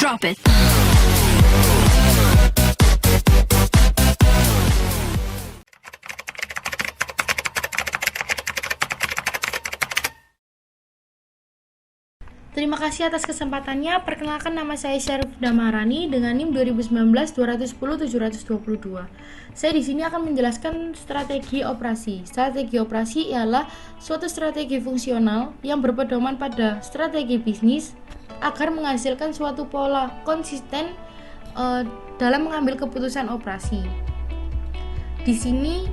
Drop it. Terima kasih atas kesempatannya. Perkenalkan, nama saya Syarif Damarani dengan NIM 2019-210-722. Saya di sini akan menjelaskan strategi operasi. Strategi operasi ialah suatu strategi fungsional yang berpedoman pada strategi bisnis agar menghasilkan suatu pola konsisten dalam mengambil keputusan operasi. Di sini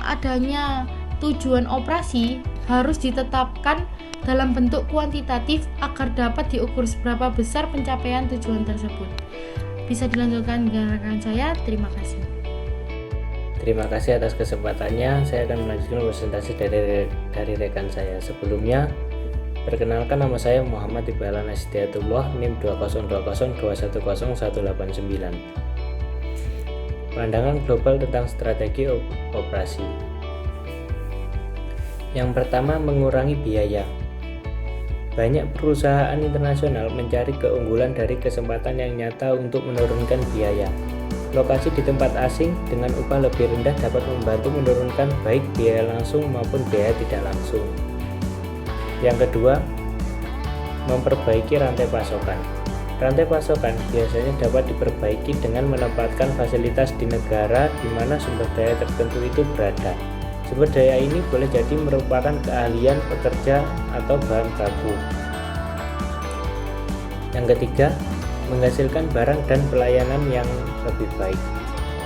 adanya tujuan operasi harus ditetapkan dalam bentuk kuantitatif agar dapat diukur seberapa besar pencapaian tujuan tersebut. Bisa dilanjutkan dengan rekan saya. Terima kasih. Terima kasih atas kesempatannya. Saya akan melanjutkan presentasi dari rekan saya. Sebelumnya, perkenalkan, nama saya Muhammad Iqbal Nasdiatullah, NIM 2020210189. Pandangan global tentang strategi operasi. Yang pertama, mengurangi biaya. Banyak perusahaan internasional mencari keunggulan dari kesempatan yang nyata untuk menurunkan biaya. Lokasi di tempat asing dengan upah lebih rendah dapat membantu menurunkan baik biaya langsung maupun biaya tidak langsung. Yang kedua, memperbaiki rantai pasokan. Rantai pasokan biasanya dapat diperbaiki dengan menempatkan fasilitas di negara di mana sumber daya tertentu itu berada. Sumber daya ini boleh jadi merupakan keahlian pekerja atau bahan baku. Yang ketiga, menghasilkan barang dan pelayanan yang lebih baik.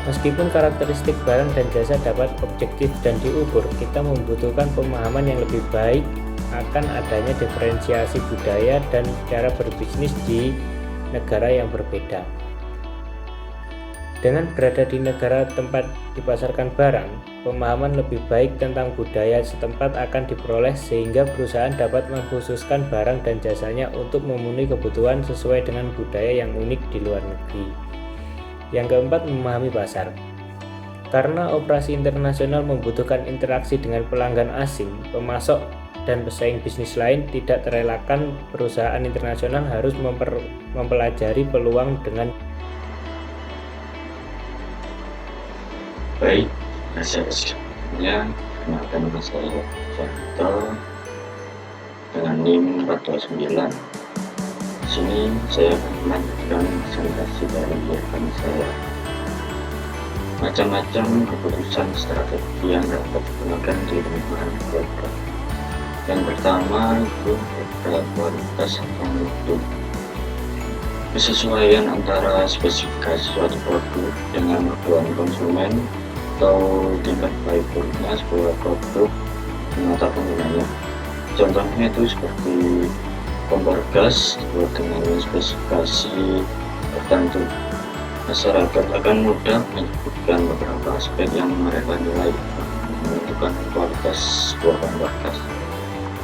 Meskipun karakteristik barang dan jasa dapat objektif dan diukur, kita membutuhkan pemahaman yang lebih baik akan adanya diferensiasi budaya dan cara berbisnis di negara yang berbeda. Dengan berada di negara tempat dipasarkan barang, pemahaman lebih baik tentang budaya setempat akan diperoleh sehingga perusahaan dapat mengkhususkan barang dan jasanya untuk memenuhi kebutuhan sesuai dengan budaya yang unik di luar negeri. Yang keempat, memahami pasar. Karena operasi internasional membutuhkan interaksi dengan pelanggan asing, pemasok, dan pesaing bisnis lain, tidak terelakkan perusahaan internasional harus mempelajari peluang dengan baik. Saya sebelumnya kenalkan nama saya Janto dengan NIM 429. Di sini saya akan melanjutkan presentasi dari rekan saya. Macam-macam keputusan strategi yang dapat digunakan di lingkungan global. Yang pertama itu kualitas atau mutu. Kesesuaian antara spesifikasi suatu produk dengan kebutuhan konsumen atau tingkat baik buruknya sebuah produk di mata penggunanya. Contohnya itu seperti kompor gas dengan spesifikasi tertentu. Masyarakat akan mudah menyebutkan beberapa aspek yang mereka nilai menentukan kualitas sebuah kompor gas.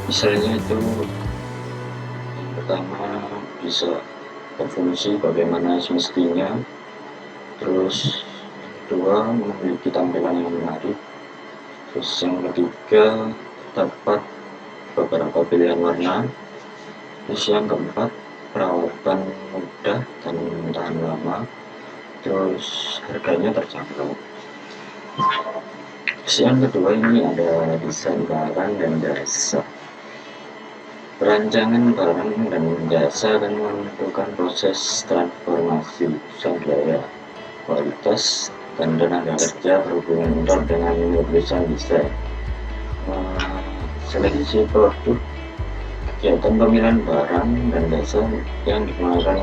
Misalnya itu yang pertama bisa berfungsi bagaimana semestinya, terus kedua memiliki tampilan yang menarik, terus yang ketiga dapat beberapa pilihan warna, terus yang keempat perawatan mudah dan tahan lama, terus harganya terjangkau. Terus yang kedua ini ada desain barang dan jasa. Perancangan barang dan jasa akan menentukan proses transformasi usaha biaya, kualitas, dan tenaga kerja berhubungan erat dengan urusan desain. Seleksi produk, kegiatan pemilihan barang dan jasa yang digunakan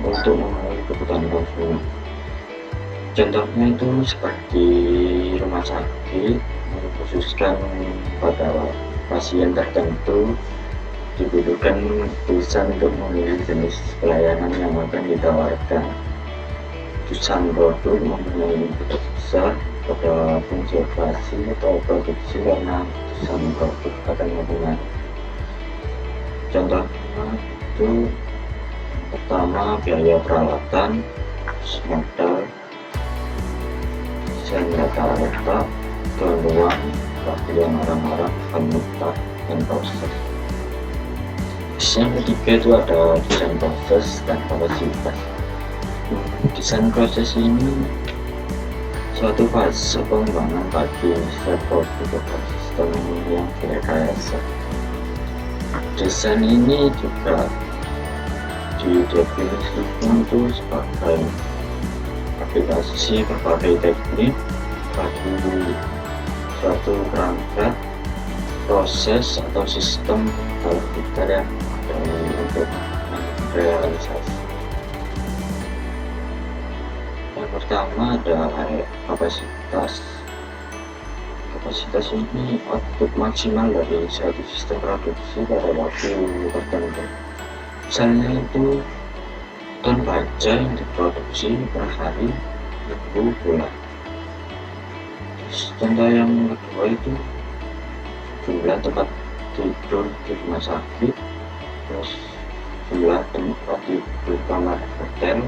untuk memenuhi kebutuhan konsumen. Contohnya itu seperti rumah sakit mengkhususkan pada pasien tertentu, dibutuhkan tulisan untuk memilih jenis pelayanan yang akan ditawarkan. Tulisan produk mempunyai bentuk besar pada fungsi operasi atau produksi karena tulisan produk akan mempunyai. Contohnya itu pertama biaya peralatan, modal, desain rata-rata, keluhan, pilihan orang-orang, penumpang, dan proses. Yang ketiga itu ada desain proses dan kapasitas. Desain proses ini suatu fase pengembangan bagi set produk atau sistem yang direkayasa. Desain ini juga didefinisikan itu sebagai aplikasi berbagai teknik bagi suatu perangkat, proses atau sistem atau kriteria untuk realisasi. Yang pertama ada kapasitas. Kapasitas ini output maksimal dari suatu sistem produksi pada waktu tertentu. Misalnya itu ton baja yang diproduksi per hari, minggu, bulan. Contoh yang kedua itu jumlah tempat tidur di rumah sakit, terus jumlah tempat tidur kamar hotel,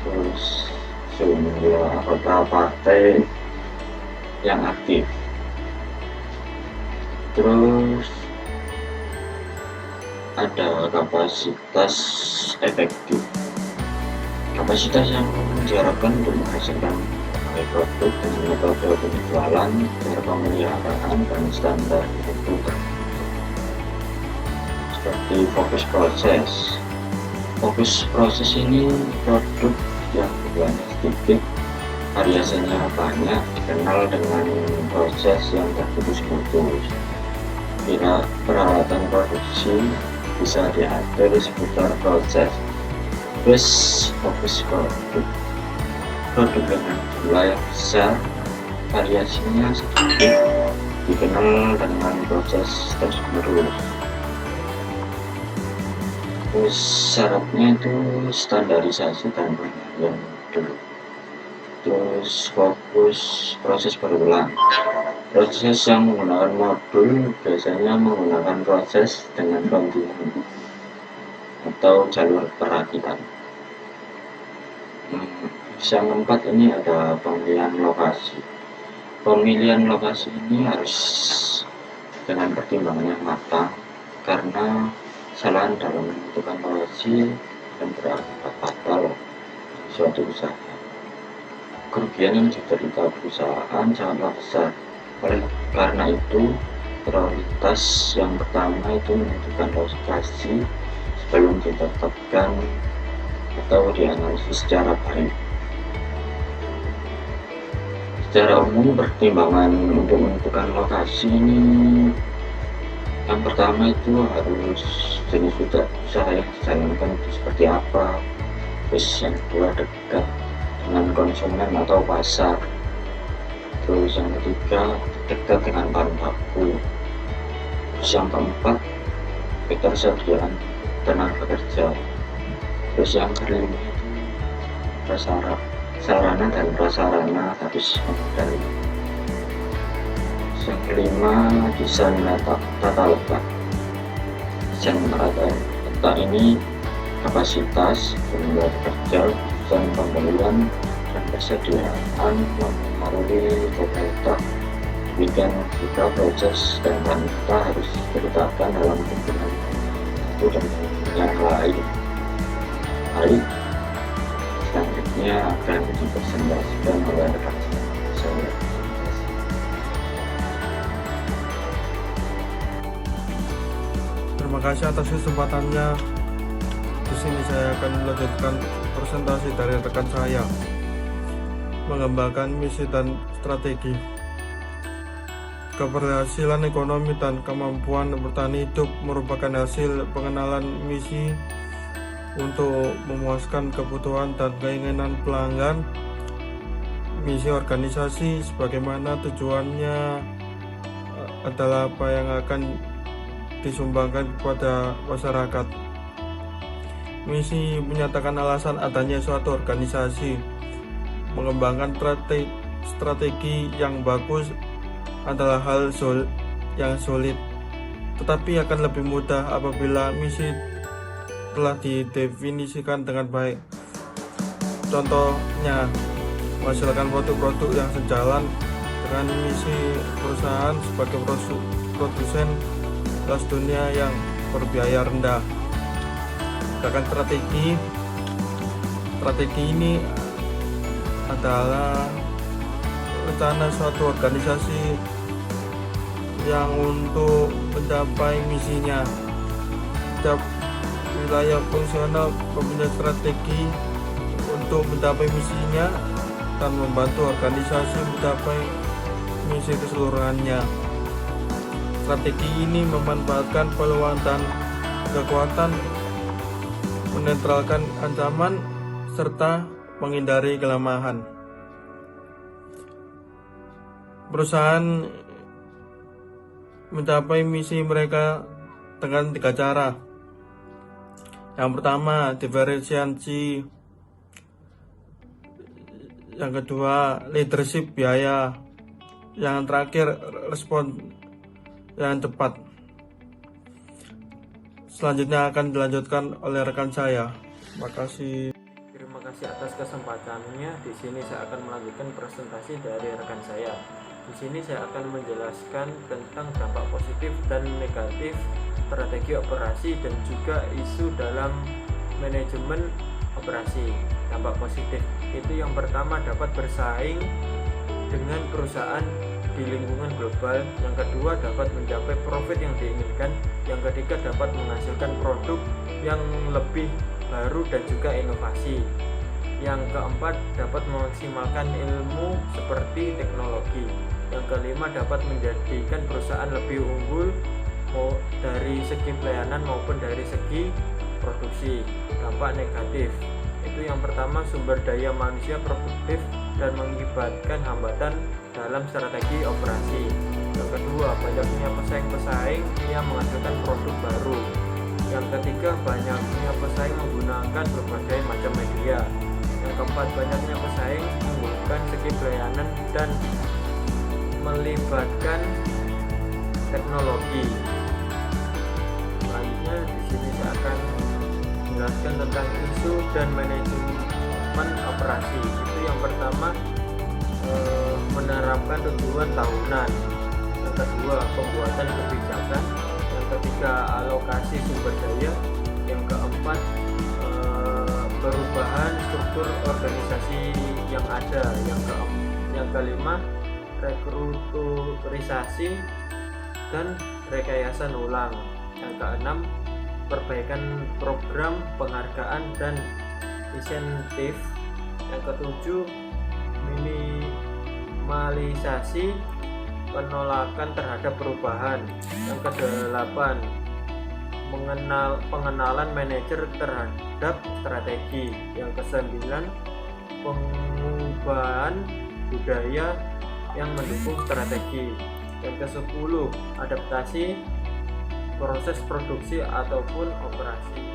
terus jumlah anggota partai yang aktif, terus ada kapasitas efektif. Kapasitas yang diharapkan untuk menghasilkan produk dengan metode penjualan, cara pemeliharaan, dan standar mutu seperti fokus proses. Fokus proses ini produk yang jumlahnya sedikit, variasinya banyak, dikenal dengan proses yang terputus-putus. Bila peralatan produksi bisa diatur seputar proses. Terus fokus produk dengan jumlah yang besar, variasinya sedikit, dikenal dengan proses terus-menerus. Terus syaratnya itu standarisasi dan pengendalian dulu. Terus fokus proses berulang. Proses yang menggunakan modul biasanya menggunakan proses dengan kontinu atau jalur perakitan. Yang keempat ini ada pemilihan lokasi. Pemilihan lokasi ini harus dengan pertimbangan yang matang, karena kesalahan dalam menentukan lokasi dan berakibat fatal suatu usaha. Kerugian yang diderita perusahaan sangatlah besar. Oleh karena itu, prioritas yang pertama itu menentukan lokasi sebelum ditetapkan atau dianalisis secara baik. Secara umum, pertimbangan untuk menentukan lokasi ini yang pertama itu harus jenis usaha yang dijalankan itu seperti apa. Terus yang kedua dekat dengan konsumen atau pasar. Terus yang ketiga dekat dengan bahan baku. Terus yang keempat ketersediaan tenaga kerja. Terus yang kelima itu sarana dan prasarana harus memadai. Yang kelima desain tata letak. Desain tata letak ini kapasitas, jumlah pekerja, desain pembelian, dan persediaan mempengaruhi tata letak. Demikian juga proses dan wanita harus diletakkan dalam hubungan satu dan yang lain. Baik, selanjutnya akan dipresentasikan oleh rekan saya. Terima kasih atas kesempatannya. Di sini saya akan melanjutkan presentasi dari rekan saya, mengembangkan misi dan strategi. Keberhasilan ekonomi dan kemampuan bertahan hidup merupakan hasil pengenalan misi untuk memuaskan kebutuhan dan keinginan pelanggan. Misi organisasi sebagaimana tujuannya adalah apa yang akan disumbangkan kepada masyarakat. Misi menyatakan alasan adanya suatu organisasi. Mengembangkan strategi yang bagus adalah hal yang sulit, tetapi akan lebih mudah apabila misi telah didefinisikan dengan baik. Contohnya, menghasilkan produk-produk yang sejalan dengan misi perusahaan sebagai produsen kelas dunia yang berbiaya rendah. Sedangkan strategi ini adalah rencana suatu organisasi yang untuk mencapai misinya. Setiap wilayah fungsional mempunyai strategi untuk mencapai misinya dan membantu organisasi mencapai misi keseluruhannya. Strategi ini memanfaatkan peluang dan kekuatan, menetralkan ancaman, serta menghindari kelemahan. Perusahaan mencapai misi mereka dengan 3 cara. Yang pertama, diferensiasi. Yang kedua, leadership biaya. Yang terakhir, respon yang cepat. Selanjutnya akan dilanjutkan oleh rekan saya. Terima kasih. Terima kasih atas kesempatannya. Di sini saya akan melanjutkan presentasi dari rekan saya. Di sini saya akan menjelaskan tentang dampak positif dan negatif strategi operasi dan juga isu dalam manajemen operasi. Dampak positif itu yang pertama, dapat bersaing dengan perusahaan di lingkungan global. Yang kedua, dapat mencapai profit yang diinginkan. Yang ketiga, dapat menghasilkan produk yang lebih baru dan juga inovasi. Yang keempat, dapat memaksimalkan ilmu seperti teknologi. Yang kelima, dapat menjadikan perusahaan lebih unggul dari segi pelayanan maupun dari segi produksi. Dampak negatif itu yang pertama, sumber daya manusia produktif dan mengakibatkan hambatan dalam strategi operasi. Yang kedua, banyaknya pesaing-pesaing yang menghasilkan produk baru. Yang ketiga, banyaknya pesaing menggunakan berbagai macam media. Yang keempat, banyaknya pesaing menggunakan segi pelayanan dan melibatkan teknologi. Selanjutnya di sini saya akan menjelaskan tentang isu dan manajemen operasi. Itu yang pertama, menerapkan tujuan tahunan. Yang kedua, pembuatan kebijakan. Yang ketiga, alokasi sumber daya. Yang keempat, perubahan struktur organisasi yang ada. Yang kelima, rekruturisasi dan rekayasa ulang. Yang keenam, perbaikan program penghargaan dan insentif. Yang ketujuh, minimalisasi penolakan terhadap perubahan. Yang kedelapan, pengenalan manajer terhadap strategi. Yang kesembilan, pengubahan budaya yang mendukung strategi. Yang ke-10, adaptasi proses produksi ataupun operasi.